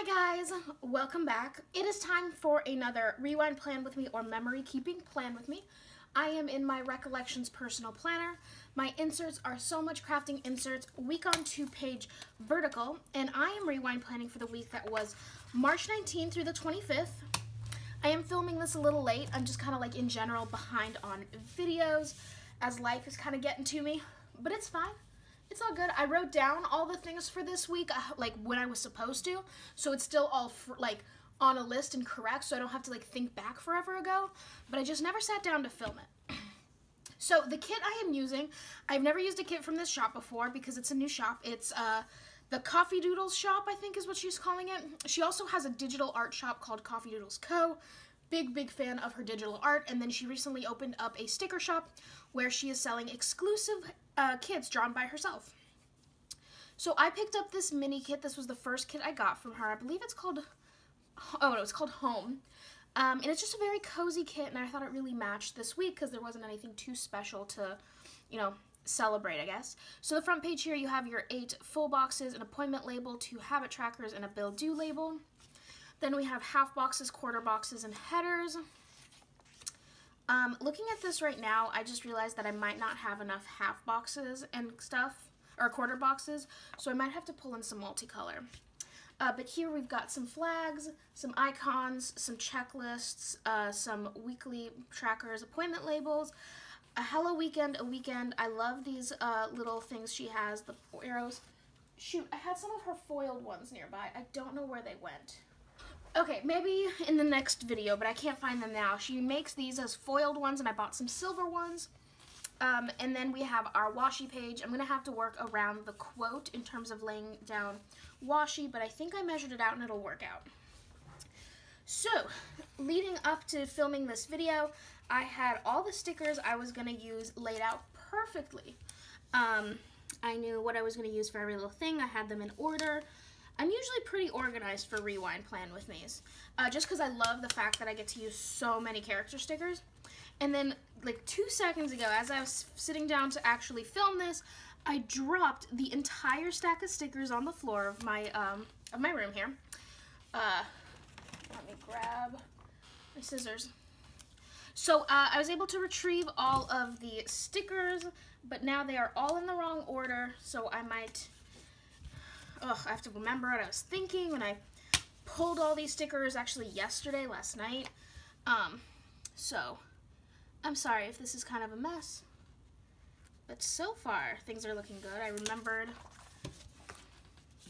Hi guys, welcome back. It is time for another rewind plan with me or memory keeping plan with me. I am in my recollections personal planner. My inserts are So Much Crafting inserts, week on 2-page vertical, and I am rewind planning for the week that was March 19th through the 25th. I am filming this a little late. I'm just kind of like in general behind on videos as life is kind of getting to me, but it's fine. It's all good. I wrote down all the things for this week, like when I was supposed to, so it's still all like on a list and correct, so I don't have to like think back forever ago, but I just never sat down to film it. So the kit I am using, I've never used a kit from this shop before because it's a new shop. It's the Coffee Doodles shop, I think is what she's calling it. She also has a digital art shop called Coffee Doodles Co. Big fan of her digital art, and then she recently opened up a sticker shop where she is selling exclusive kits drawn by herself. So I picked up this mini kit. This was the first kit I got from her. I believe it's called, oh, it was called Home. And it's just a very cozy kit, and I thought it really matched this week because there wasn't anything too special to, you know, celebrate, I guess. So the front page here, you have your 8 full boxes, an appointment label, 2 habit trackers, and a bill due label. Then we have half boxes, quarter boxes, and headers. Looking at this right now, I just realized that I might not have enough half boxes and stuff, or quarter boxes, so I might have to pull in some multicolor. But here we've got some flags, some icons, some checklists, some weekly trackers, appointment labels, a hello weekend, a weekend. I love these little things she has, the arrows. Shoot, I had some of her foiled ones nearby. I don't know where they went. Okay, maybe in the next video, but I can't find them now. She makes these as foiled ones, and I bought some silver ones. And then we have our washi page. I'm going to have to work around the quote in terms of laying down washi, but I think I measured it out and it'll work out. So, leading up to filming this video, I had all the stickers I was going to use laid out perfectly. I knew what I was going to use for every little thing. I had them in order. I'm usually pretty organized for rewind plan with me's, just because I love the fact that I get to use so many character stickers. And then, like 2 seconds ago, as I was sitting down to actually film this, I dropped the entire stack of stickers on the floor of my room here. Let me grab my scissors. So I was able to retrieve all of the stickers, but now they are all in the wrong order, so I might... I have to remember what I was thinking when I pulled all these stickers actually yesterday, last night. So I'm sorry if this is kind of a mess, but so far things are looking good. I remembered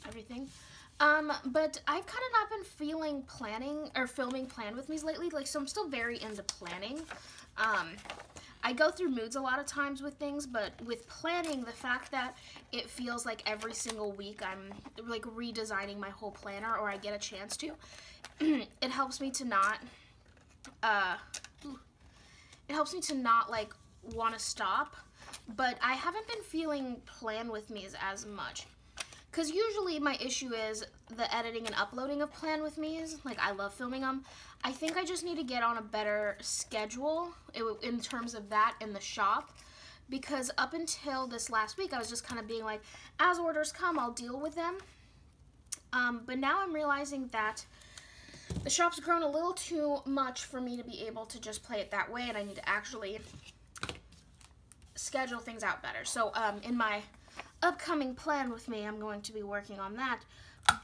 everything. But I've kind of not been feeling planning or filming plan with me's lately. Like, so I'm still very into planning. I go through moods a lot of times with things, but with planning, the fact that it feels like every single week I'm like redesigning my whole planner, or I get a chance to, it helps me to not, like want to stop. But I haven't been feeling plan with me's as much. Because usually my issue is the editing and uploading of plan with me's. Like, I love filming them. I think I just need to get on a better schedule in terms of that in the shop. Because up until this last week, I was just kind of being like, as orders come, I'll deal with them. But now I'm realizing that the shop's grown a little too much for me to be able to just play it that way. And I need to actually schedule things out better. So in my upcoming plan with me, I'm going to be working on that.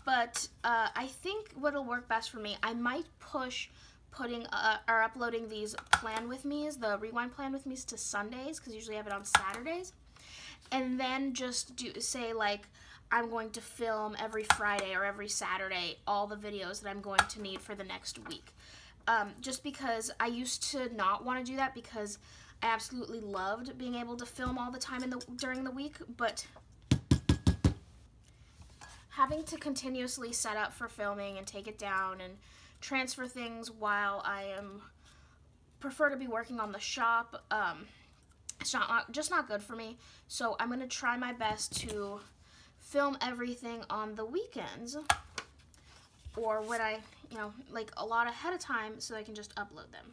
But I think what'll work best for me, I might push putting or uploading these plan with me's, the rewind plan with me's, to Sundays, because usually I have it on Saturdays, and then just say like I'm going to film every Friday or every Saturday all the videos that I'm going to need for the next week. Just because I used to not want to do that because I absolutely loved being able to film all the time during the week, but having to continuously set up for filming and take it down and transfer things while I prefer to be working on the shop, it's just not good for me. So I'm going to try my best to film everything on the weekends, or when I, like a lot ahead of time, so I can just upload them.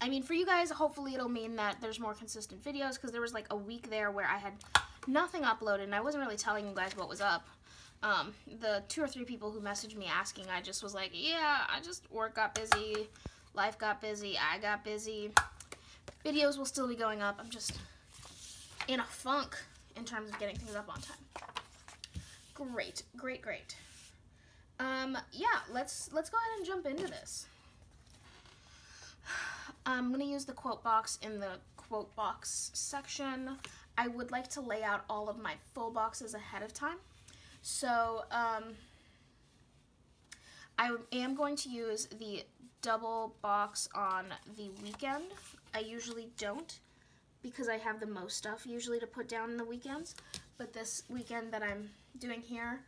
I mean, for you guys, hopefully it'll mean that there's more consistent videos, because there was like a week there where I had nothing uploaded, and I wasn't really telling you guys what was up. The 2 or 3 people who messaged me asking, I just was like, yeah, work got busy, life got busy, I got busy. Videos will still be going up. I'm just in a funk in terms of getting things up on time. Great. Yeah, let's go ahead and jump into this. I'm going to use the quote box in the quote box section. I would like to lay out all of my full boxes ahead of time. So, I am going to use the double box on the weekend. I usually don't, because I have the most stuff usually to put down in the weekends. But this weekend that I'm doing here,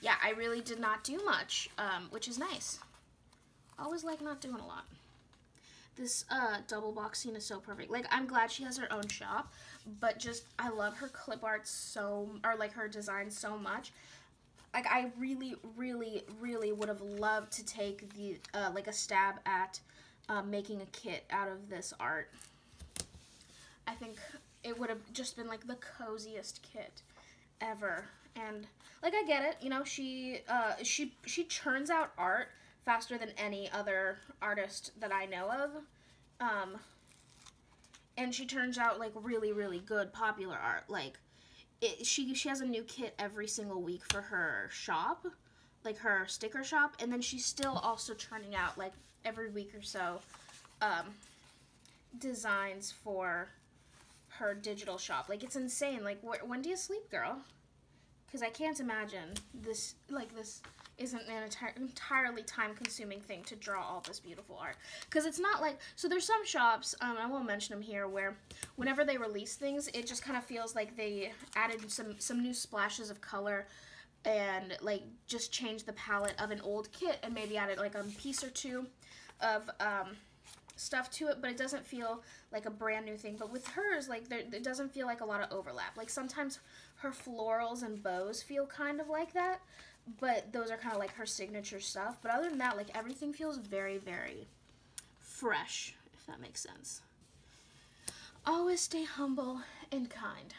yeah, I really did not do much, which is nice. Always like not doing a lot. This double box scene is so perfect. Like, I'm glad she has her own shop, but just, I love her clip art her design so much. Like, I really would have loved to take the, like, a stab at making a kit out of this art. I think it would have just been, like, the coziest kit ever. And, like, I get it, you know, she churns out art faster than any other artist that I know of. And she turns out, like, really good popular art. Like, she has a new kit every single week for her shop, like her sticker shop, and then she's still also churning out, like, every week or so, designs for her digital shop. Like, it's insane. Like, when do you sleep, girl? Because I can't imagine this isn't an entirely time-consuming thing to draw all this beautiful art. Because it's not like, so there's some shops, I won't mention them here, where whenever they release things, it just kind of feels like they added some new splashes of color and, like, just changed the palette of an old kit and maybe added, like, a piece or two of stuff to it, but it doesn't feel like a brand new thing. But with hers, like, it doesn't feel like a lot of overlap. Like, sometimes her florals and bows feel kind of like that, but those are kind of like her signature stuff. But other than that, like, everything feels very fresh, if that makes sense. Always stay humble and kind.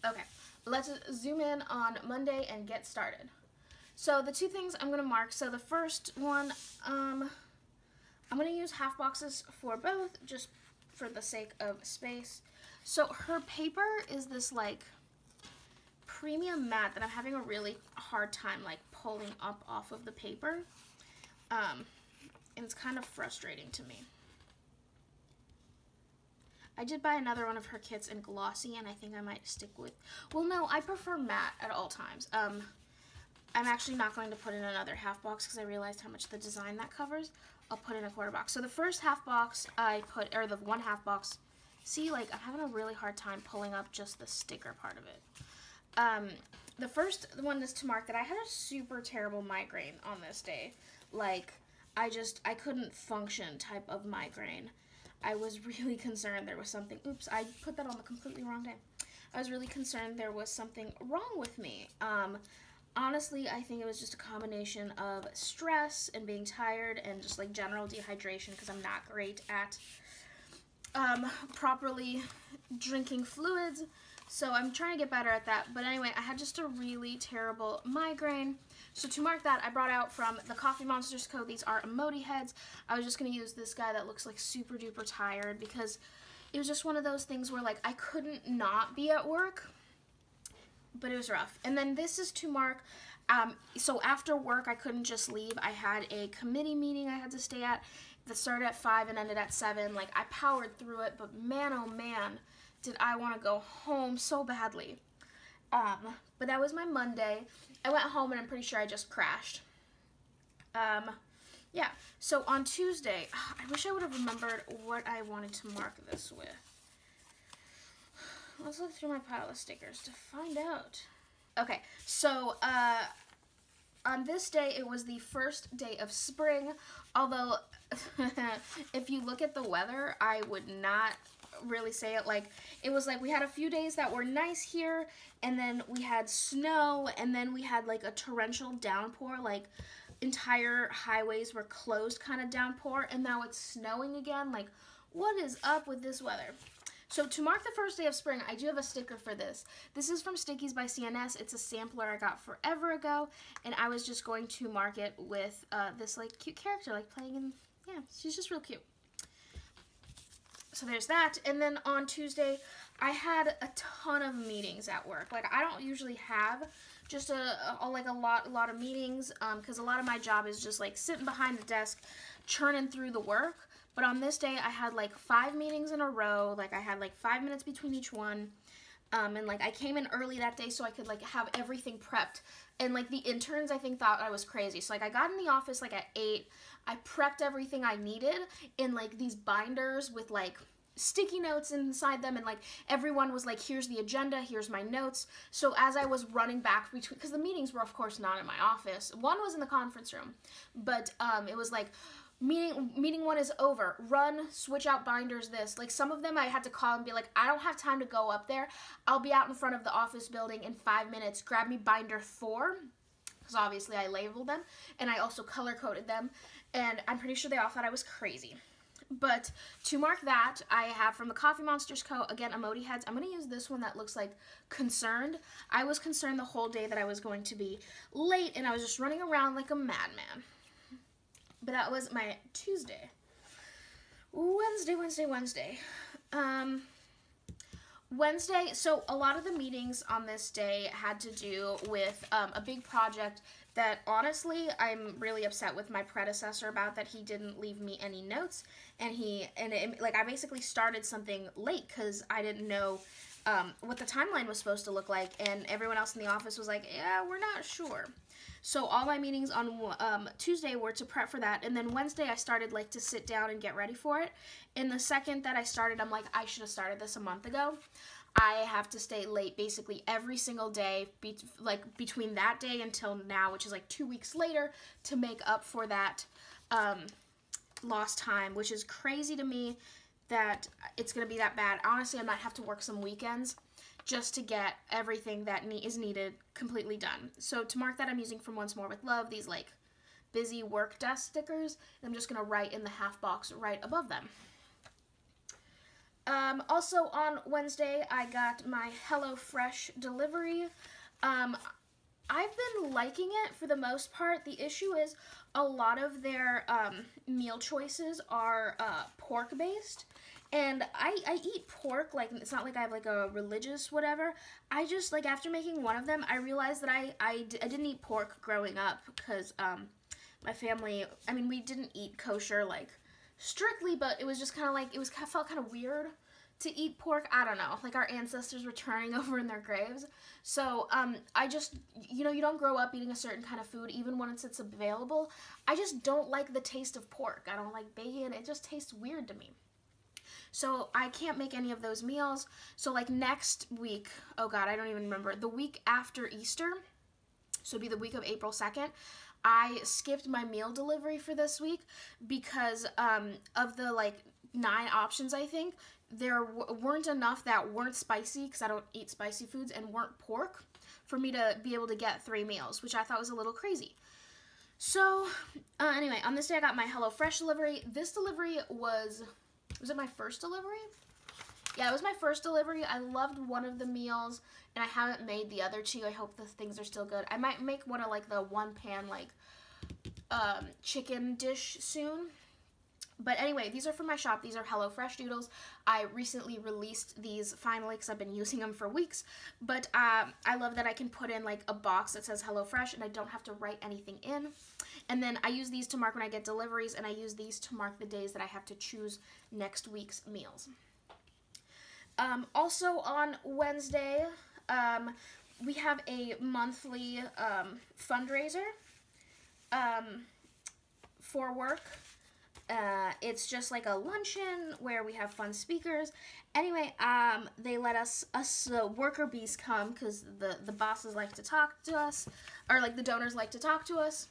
Okay, let's zoom in on Monday and get started. So the 2 things I'm going to mark. So the first one, I'm going to use half boxes for both, just for the sake of space. So her paper is this, like, premium matte that I'm having a really hard time, like, pulling up off of the paper. And it's kind of frustrating to me. I did buy another one of her kits in glossy, and I think I might stick with, well, no, I prefer matte at all times. I'm actually not going to put in another half box because I realized how much the design that covers. I'll put in a quarter box. So the first half box the 1 half box, see, like, I'm having a really hard time pulling up just the sticker part of it. The first one is to mark that I had a super terrible migraine on this day. Like, I couldn't function type of migraine. I was really concerned there was something, oops, I put that on the completely wrong day. I was really concerned there was something wrong with me. Honestly, I think it was just a combination of stress and being tired and just, like, general dehydration, because I'm not great at properly drinking fluids. So I'm trying to get better at that. But anyway, I had just a really terrible migraine. So to mark that, I brought out from the Coffee Monsters Co. These are emoji heads. I was just going to use this guy that looks, like, super duper tired, because it was just one of those things where, like, I couldn't not be at work, but it was rough. And then this is to mark, so after work, I couldn't just leave. I had a committee meeting I had to stay at that started at 5 and ended at 7. Like, I powered through it, but man, oh man, did I want to go home so badly. But that was my Monday. I went home and I'm pretty sure I just crashed. Yeah, so on Tuesday, I wish I would have remembered what I wanted to mark this with. Let's look through my pile of stickers to find out. Okay, so on this day, it was the first day of spring, although if you look at the weather, I would not really say it. Like, it was like we had a few days that were nice here, and then we had snow, and then we had, like, a torrential downpour, like entire highways were closed kind of downpour, and now it's snowing again. Like, what is up with this weather? So to mark the first day of spring, I do have a sticker for this. This is from Stickies by CNS. It's a sampler I got forever ago, and I was just going to mark it with this like cute character, like playing in, yeah, she's just real cute. So there's that. And then on Tuesday, I had a ton of meetings at work. Like, I don't usually have just a lot of meetings, because a lot of my job is just like sitting behind the desk, churning through the work. But on this day, I had like 5 meetings in a row. Like, I had like 5 minutes between each one. And like, I came in early that day so I could like have everything prepped. And like, the interns, I think, thought I was crazy. So like, I got in the office like at 8. I prepped everything I needed in like these binders with like sticky notes inside them, and like everyone was like, here's the agenda, here's my notes. So as I was running back between, because the meetings were of course not in my office, one was in the conference room, but it was like, meeting 1 is over, run, switch out binders, this. Like, some of them I had to call and be like, I don't have time to go up there, I'll be out in front of the office building in 5 minutes, grab me binder 4, because obviously I labeled them, and I also color-coded them, and I'm pretty sure they all thought I was crazy. But to mark that, I have from the Coffee Monsters Co., again, emoji heads. I'm going to use this one that looks like concerned. I was concerned the whole day that I was going to be late, and I was just running around like a madman. But that was my Tuesday. Wednesday. Wednesday, so a lot of the meetings on this day had to do with a big project that honestly I'm really upset with my predecessor about, that he didn't leave me any notes, and I basically started something late because I didn't know what the timeline was supposed to look like, and everyone else in the office was like, yeah, we're not sure. So all my meetings on Tuesday were to prep for that, and then Wednesday I started like to sit down and get ready for it. And the second that I started, I'm like, I should have started this a month ago. I have to stay late basically every single day, between that day until now, which is like 2 weeks later, to make up for that lost time, which is crazy to me that it's going to be that bad. Honestly, I might have to work some weekends just to get everything that is needed completely done. So to mark that, I'm using From Once More with Love, these like busy work desk stickers, and I'm just going to write in the half box right above them. Also on Wednesday, I got my HelloFresh delivery. I've been liking it for the most part. The issue is a lot of their meal choices are pork-based. And I eat pork, like, it's not like I have, like, a religious whatever. I just, like, after making one of them, I realized that I didn't eat pork growing up because my family, I mean, we didn't eat kosher, like, strictly, but it was just kind of like, felt kind of weird to eat pork. I don't know, like, our ancestors were turning over in their graves. So, I just, you know, you don't grow up eating a certain kind of food, even when it's available. I just don't like the taste of pork. I don't like bacon. It just tastes weird to me. So I can't make any of those meals. So like next week, oh God, I don't even remember, the week after Easter, so it'd be the week of April 2nd, I skipped my meal delivery for this week because of the like 9 options, I think, there weren't enough that weren't spicy, because I don't eat spicy foods, and weren't pork, for me to be able to get 3 meals, which I thought was a little crazy. So anyway, on this day I got my HelloFresh delivery. This delivery was it my first delivery? Yeah, it was my first delivery. I loved one of the meals, and I haven't made the other 2. I hope the things are still good. I might make one of like the one-pan like chicken dish soon. But anyway, these are from my shop. These are HelloFresh Doodles. I recently released these finally because I've been using them for weeks. But I love that I can put in like a box that says HelloFresh, and I don't have to write anything in. And then I use these to mark when I get deliveries, and I use these to mark the days that I have to choose next week's meals. Also on Wednesday, we have a monthly fundraiser for work. It's just like a luncheon where we have fun speakers. Anyway, they let us worker bees come because the bosses like to talk to us, or like the donors like to talk to us.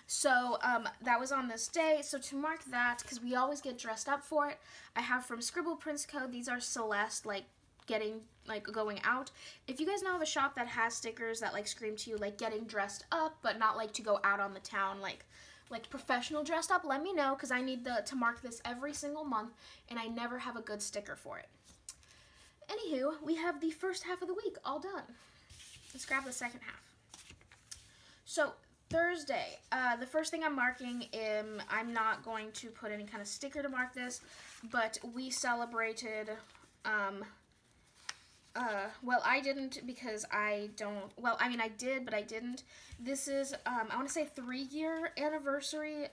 So that was on this day. So to mark that, because we always get dressed up for it, I have from Scribble Prints Co. These are Celeste, like going out. If you guys know of a shop that has stickers that like scream to you like getting dressed up, but not like to go out on the town like professional dressed up, let me know, because I need to mark this every single month, and I never have a good sticker for it. Anywho, we have the first half of the week all done. Let's grab the second half. So, Thursday, the first thing I'm marking, I'm not going to put any kind of sticker to mark this, but we celebrated, well, I didn't because I don't, well, I mean, I did, but I didn't. This is, I want to say 3-year anniversary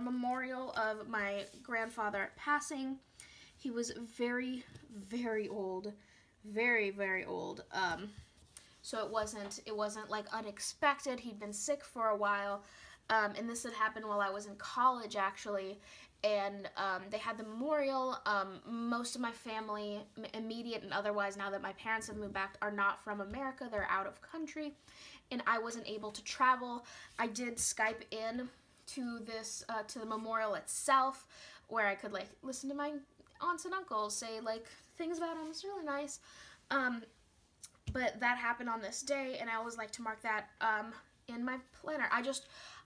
memorial of my grandfather passing. He was very, very old, very, very old. So it wasn't like unexpected. He'd been sick for a while, and this had happened while I was in college, actually. And they had the memorial. Most of my family, immediate and otherwise, now that my parents have moved back, are not from America. They're out of country, and I wasn't able to travel. I did Skype in to this to the memorial itself, where I could like listen to my aunts and uncles say like things about him. It's really nice. But that happened on this day, and I always like to mark that in my planner.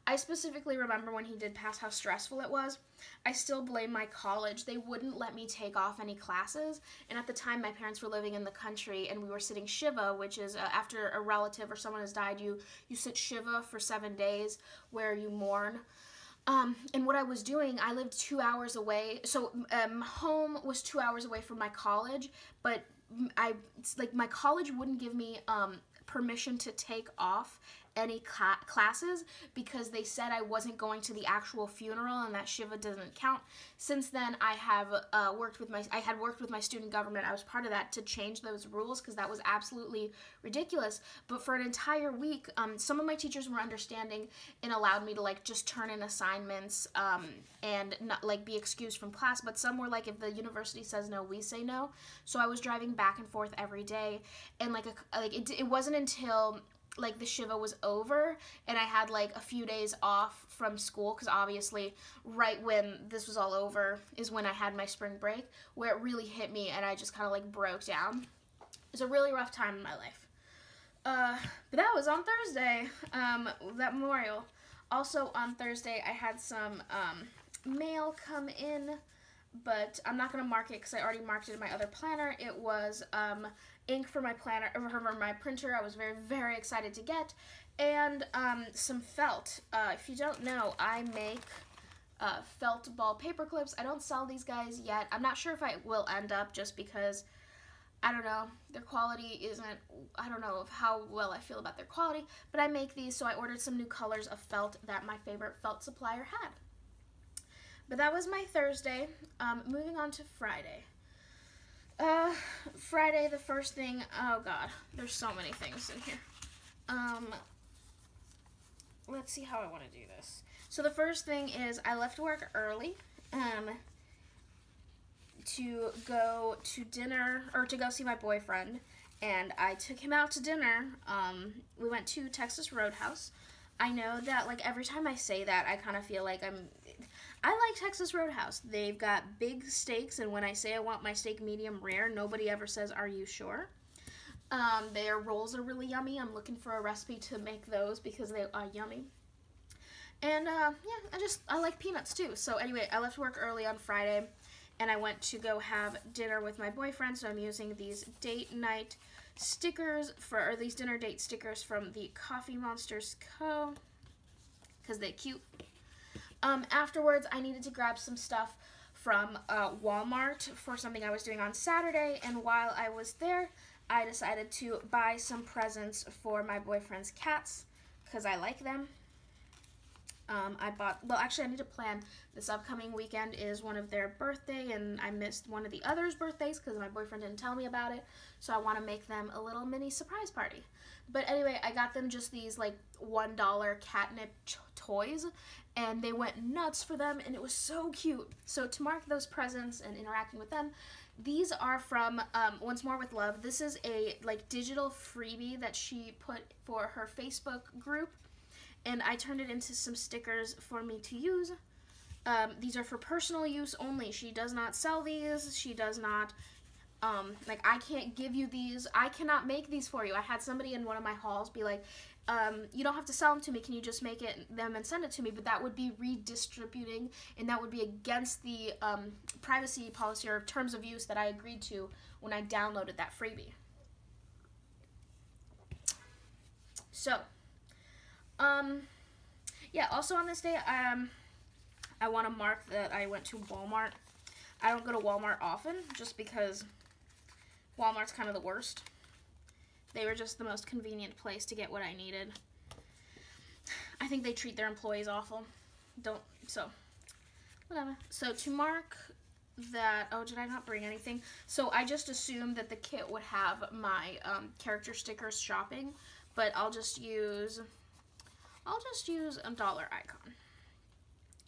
I specifically remember when he did pass how stressful it was. I still blame my college. They wouldn't let me take off any classes, and at the time my parents were living in the country, and we were sitting Shiva, which is after a relative or someone has died, you sit Shiva for 7 days where you mourn. And what I was doing, I lived 2 hours away, so home was 2 hours away from my college, but my college wouldn't give me permission to take off any classes because they said I wasn't going to the actual funeral and that Shiva doesn't count. Since then, I have worked with my student government. I was part of that to change those rules because that was absolutely ridiculous. But for an entire week, some of my teachers were understanding and allowed me to like just turn in assignments and not like be excused from class. But some were like, if the university says no, we say no. So I was driving back and forth every day, and it wasn't until like the Shiva was over and I had like a few days off from school, because obviously right when this was all over is when I had my spring break, where it really hit me and I just kind of like broke down. It was a really rough time in my life. But that was on Thursday, that memorial. Also on Thursday I had some mail come in, but I'm not going to mark it because I already marked it in my other planner. It was ink for my planner, or for my printer. I was very, very excited to get, and some felt. If you don't know, I make felt ball paper clips. I don't sell these guys yet. I'm not sure if I will end up, just because I don't know, their quality isn't, I don't know how well I feel about their quality, but I make these, so I ordered some new colors of felt that my favorite felt supplier had. But that was my Thursday. Moving on to Friday. Friday, the first thing, oh god, there's so many things in here. Let's see how I want to do this. So the first thing is I left work early, to go to dinner, or to go see my boyfriend, and I took him out to dinner. We went to Texas Roadhouse. I know that, like, every time I say that, I kind of feel like I like Texas Roadhouse. They've got big steaks, and when I say I want my steak medium rare, nobody ever says, "Are you sure?" Their rolls are really yummy. I'm looking for a recipe to make those because they are yummy. And, yeah, I like peanuts, too. So, anyway, I left work early on Friday, and I went to go have dinner with my boyfriend, so I'm using these date night stickers, or these dinner date stickers from the Coffee Monsters Co., because they're cute. Afterwards, I needed to grab some stuff from Walmart for something I was doing on Saturday, and while I was there, I decided to buy some presents for my boyfriend's cats, because I like them. I need to plan. This upcoming weekend is one of their birthday, and I missed one of the others' birthdays because my boyfriend didn't tell me about it, so I want to make them a little mini surprise party. But anyway, I got them just these, like, $1 catnip toys, and they went nuts for them, and it was so cute. So to mark those presents and interacting with them, these are from Once More With Love. This is a, like, digital freebie that she put for her Facebook group, and I turned it into some stickers for me to use. These are for personal use only. She does not sell these. She does not Like, I can't give you these. I cannot make these for you. I had somebody in one of my hauls be like, you don't have to sell them to me. Can you just make them and send it to me? But that would be redistributing, and that would be against the privacy policy or terms of use that I agreed to when I downloaded that freebie. So, yeah, also on this day, I want to mark that I went to Walmart. I don't go to Walmart often, just because Walmart's kind of the worst. They were just the most convenient place to get what I needed. I think they treat their employees awful. Whatever. So to mark that, oh, did I not bring anything? So I just assumed that the kit would have my character stickers shopping, but I'll just use a dollar icon.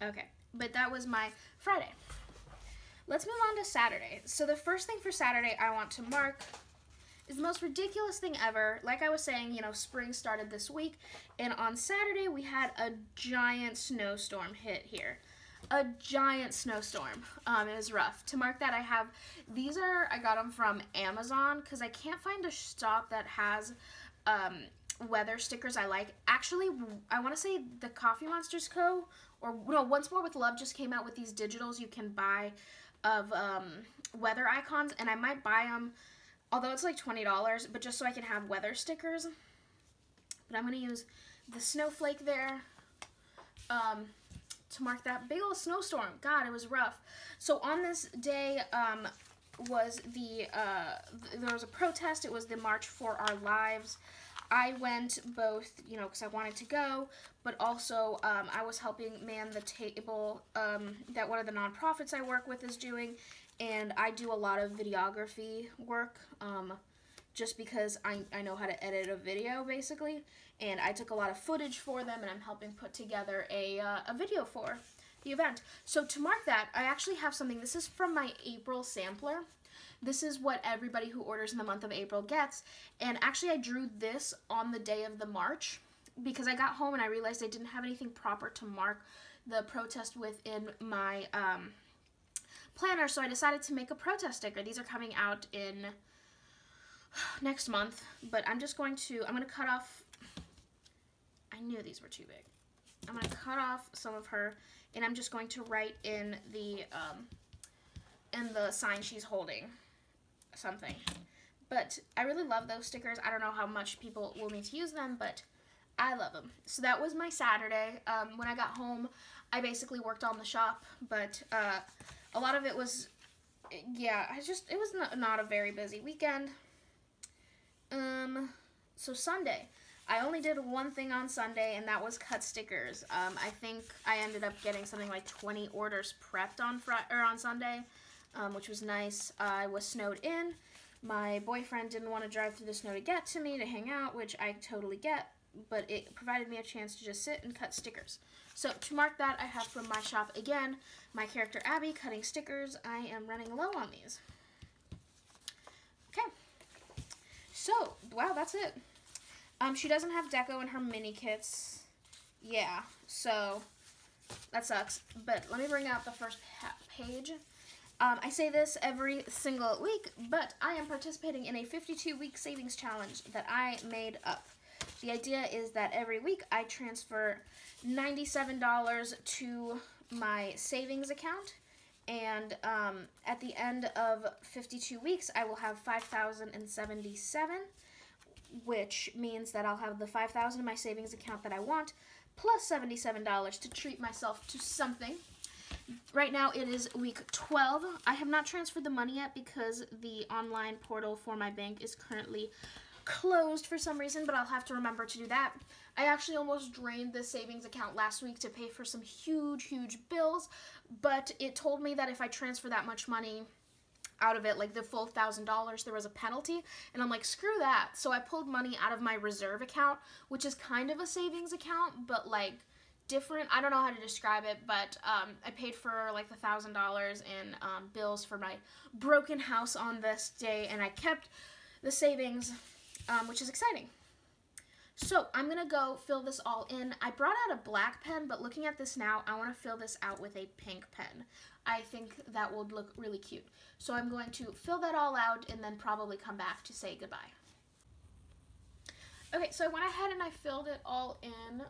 Okay, but that was my Friday. Let's move on to Saturday. So the first thing for Saturday I want to mark is the most ridiculous thing ever. Like I was saying, you know, spring started this week, and on Saturday we had a giant snowstorm hit here. A giant snowstorm. It was rough. To mark that, I got them from Amazon, because I can't find a shop that has weather stickers I like. Actually, I want to say the Coffee Monsters Co. or no, Once More with Love just came out with these digitals you can buy of weather icons, and I might buy them, although it's like $20, but just so I can have weather stickers. But I'm going to use the snowflake there to mark that big old snowstorm. God, it was rough. So on this day there was a protest. It was the March for Our Lives. I went both, you know, because I wanted to go, but also I was helping man the table that one of the nonprofits I work with is doing, and I do a lot of videography work just because I know how to edit a video, basically, and I took a lot of footage for them, and I'm helping put together a video for the event. So to mark that, I actually have something. This is from my April sampler. This is what everybody who orders in the month of April gets, and actually I drew this on the day of the march because I got home and I realized I didn't have anything proper to mark the protest with in my planner, so I decided to make a protest sticker. These are coming out in next month, but I'm going to cut off, I knew these were too big. I'm going to cut off some of her, and I'm just going to write in the sign she's holding something. But I really love those stickers. I don't know how much people will need to use them, but I love them. So that was my Saturday. When I got home, I basically worked on the shop, but a lot of it was, yeah, it was not a very busy weekend. So Sunday, I only did one thing on Sunday, and that was cut stickers. I think I ended up getting something like 20 orders prepped on Sunday, which was nice. I was snowed in. My boyfriend didn't want to drive through the snow to get to me to hang out, which I totally get, but it provided me a chance to just sit and cut stickers. So to mark that, I have from my shop again, my character Abby cutting stickers. I am running low on these. Okay. So, wow, that's it. She doesn't have deco in her mini kits. Yeah, so that sucks. But let me bring out the first page. I say this every single week, but I am participating in a 52-week savings challenge that I made up. The idea is that every week I transfer $97 to my savings account, and at the end of 52 weeks, I will have $5,077, which means that I'll have the $5,000 in my savings account that I want, plus $77 to treat myself to something. Right now it is week 12. I have not transferred the money yet because the online portal for my bank is currently closed for some reason, but I'll have to remember to do that. I actually almost drained the savings account last week to pay for some huge bills, but it told me that if I transfer that much money out of it, like the full $1,000, there was a penalty, and I'm like, screw that. So I pulled money out of my reserve account, which is kind of a savings account, but like different. I don't know how to describe it, but I paid for like the $1,000 in bills for my broken house on this day, and I kept the savings, which is exciting. So I'm going to go fill this all in. I brought out a black pen, but looking at this now, I want to fill this out with a pink pen. I think that would look really cute. So I'm going to fill that all out and then probably come back to say goodbye. Okay, so I went ahead and I filled it all in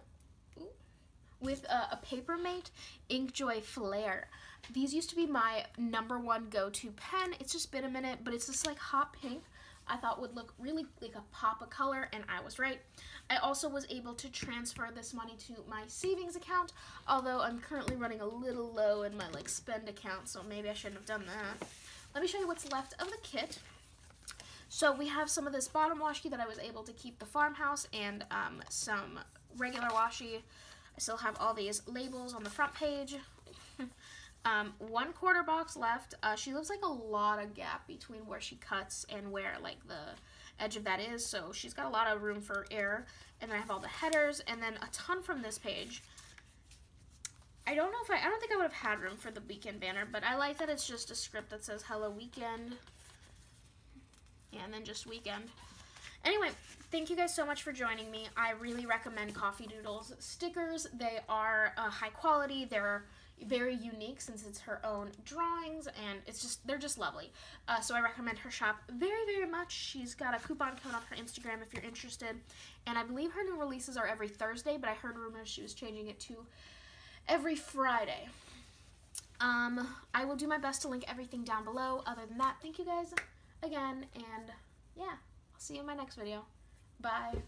with a Papermate Inkjoy Flare. These used to be my #1 go-to pen. It's just been a minute, but it's this like hot pink I thought would look really like a pop of color, and I was right. I also was able to transfer this money to my savings account, although I'm currently running a little low in my like spend account, so maybe I shouldn't have done that. Let me show you what's left of the kit. So we have some of this bottom washi that I was able to keep the farmhouse, and some regular washi. I still have all these labels on the front page. 1/4 box left. She leaves like a lot of gap between where she cuts and where like the edge of that is, so she's got a lot of room for error. And then I have all the headers, and then a ton from this page. I don't think I would have had room for the weekend banner, but I like that it's just a script that says hello weekend. Yeah, and then just weekend. Anyway, thank you guys so much for joining me. I really recommend Coffee Doodles stickers. They are high quality. They're very unique since it's her own drawings, and they're just lovely. So I recommend her shop very, very much. She's got a coupon code on her Instagram if you're interested, and I believe her new releases are every Thursday, but I heard rumors she was changing it to every Friday. I will do my best to link everything down below. Other than that, thank you guys again, and yeah, I'll see you in my next video. Bye.